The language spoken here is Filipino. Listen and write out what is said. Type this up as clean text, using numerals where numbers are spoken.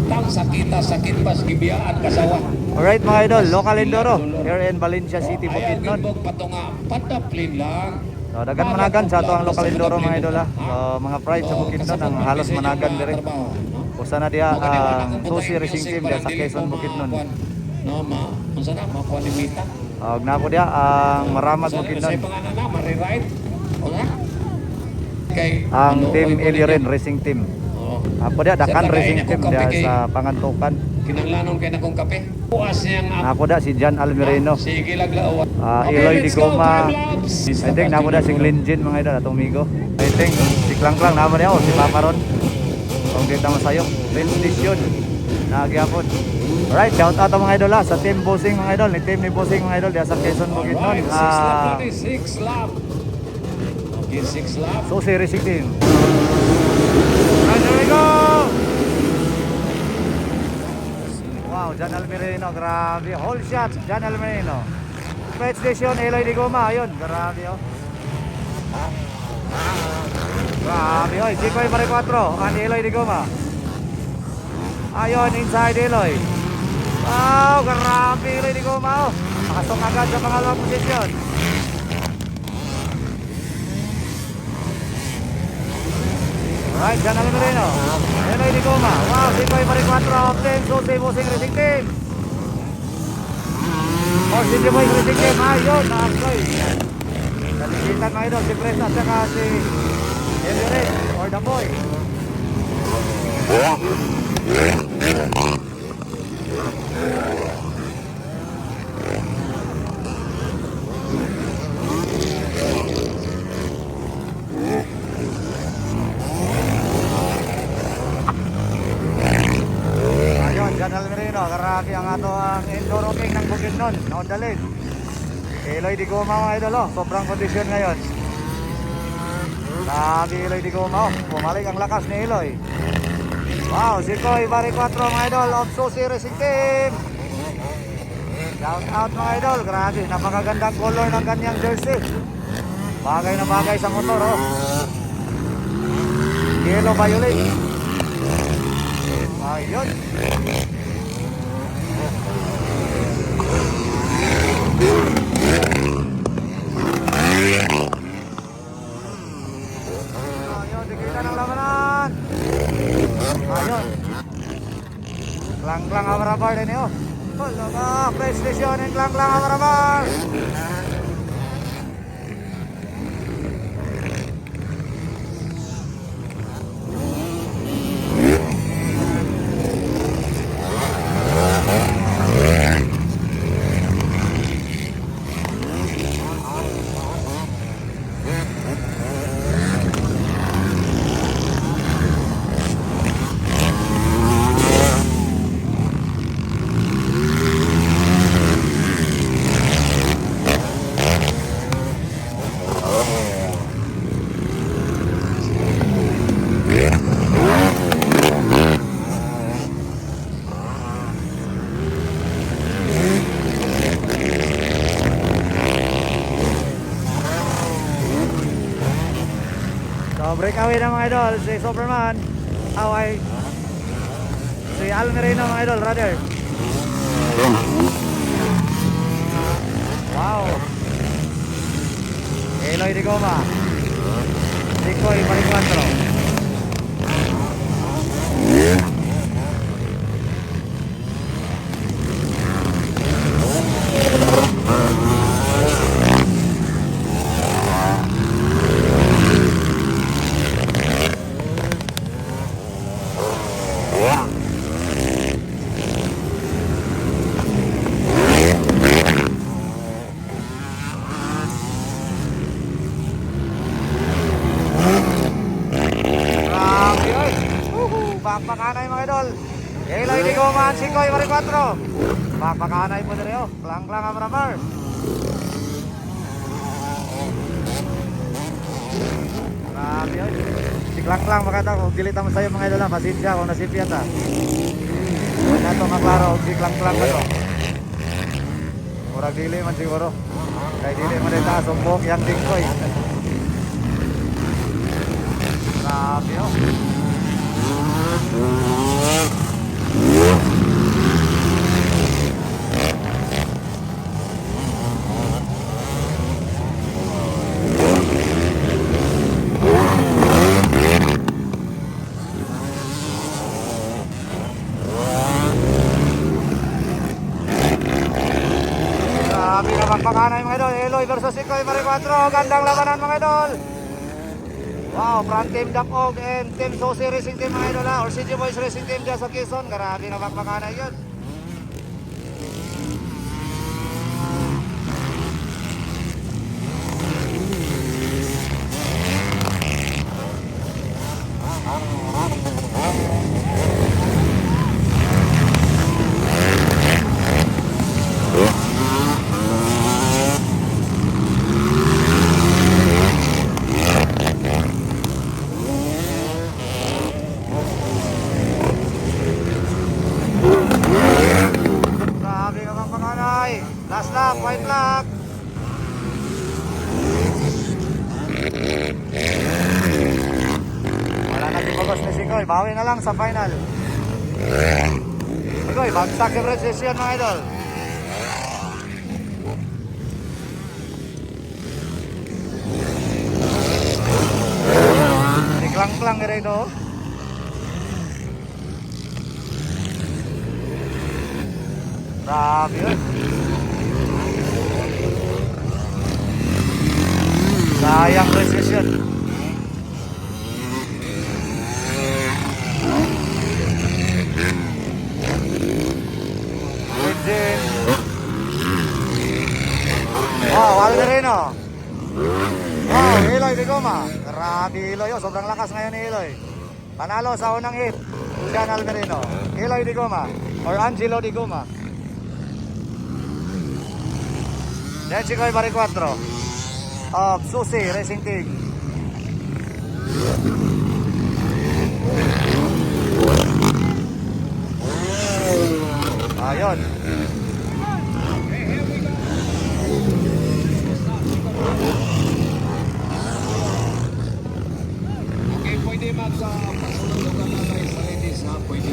tang sakit pas gibiyaan kasawa. Alright mga idol, local enduro here in Valencia City, Bukidnon. Ayaw patunga padaplin lang. So dagan managan sa ato ang local enduro mga idol ha. So mga pride sa Bukidnon ang halos managan dire. Usa na diha ang Susi Racing Team diha sa Quezon, Bukidnon. No ma, unsa na makulimita. Og na ko diha ang Maramag, Bukidnon. Sa pangalan na ma-rewrite. O nga. Kay Ang Team Eliren Racing Team. Ako diha Dakan Racing Team diha sa Pangantukan. Kinanglanon kay nakong kape. Puas niyang Ako diha si Jan Almerino. sige laglaw. Eloy Di Goma. I think namo diha si Glenjin mga idol atong migo. I think si Klangklang namo diha si Paparon. Kung dito masayong rail station nagyapon. Alright, shout out mga idol sa Team Bossing mga idol, ni team ni Bossing mga idol diha sa Quezon, Bukidnon. 6 lap. Okay, 6 lap. Susi Racing Team. Right, there we go! Wow, Jan Almerino, grabe. Whole shot, Jan Almerino. Straight station, Eloy Di Goma, ayun, grabe oh. Grabe, oy, Sikoy Pare 4, ang Eloy Di Goma. Ayun, inside Eloy. Wow, grabe Eloy Di Goma oh. Pasok agad sa pangalawang posisyon. Right, Jan Almerino. Eloy Di Goma. Wow, Sikoy Pare 4 of Team Susi Bossing Racing Team. Oh, si Boy Racing Team. Ayun, nakakoy. Nalikitan mga idol, si Presta at saka si Eliren or the boy. Jan Almerino, karaki ang ato ang Enduro King ng Bukidnon, naundalin. Eloy Di Goma mga idol, sobrang kondisyon ngayon. Grabe Eloy Di Goma, bumalik ang lakas ni Eloy. Wow, Sikoy Pare 4 mga idol of Susi Racing Team. Shout out mga idol, grabe, napakagandang color ng kanyang jersey. Bagay na bagay sa motor oh. Yellow violet. Ayun. Ayun, dikita ng labanan. Ayun. Klang-klang Amarabar din yun. Wala press station ng klang-klang Amarabar. So breakaway na mga idol, si Superman, away, si Almerino mga idol, rather. Wow. Eloy Di Goma, Sikoy Pare 4. Bakbakanay mga idol. Eloy Di Goma, Sikoy Pare 4. Bakbakanay po dire oh. Klang-klang Amarabar. Grabe yun. Si Klang-klang makata kung dilita mo sa'yo mga idol ha. Pasensya kung nasipiyat ha. Huwag na ito maklaro si Klang-klang ba ito. Murag dili man siguro. Kaya dili man dito sumbok yang dingkoy. Grabe yun. Iloy versus Ikoy Maricuatro. Gandang labanan mga idol. Wow, front team Dakog and Team Susi Racing Team mga idol ha. Or CG Boys Racing Team dyan sa Quezon. Grabe na bakbakana yun. Grabe ka bang panganay. Last lap, white flag. Wala na tipagos ni Sikoy. Bawi na lang sa final. Sikoy, bagsak yung resisyon mga idol. Klang-klang rin ito. Grabe yun. Sayang precision. Legend. Wow, Almerino. Wow, Eloy de Goma. Grabe Eloy. Oh, sobrang lakas ngayon ni Eloy. Panalo sa unang hit. Julian Almerino. Eloy de Goma. Or Angelo de Goma. Yan si Ikoy Maricuatro of Susi Racing Team. Ayun. Okay, pwede mag sa pasunod na nanay sa ladies ha. Pwede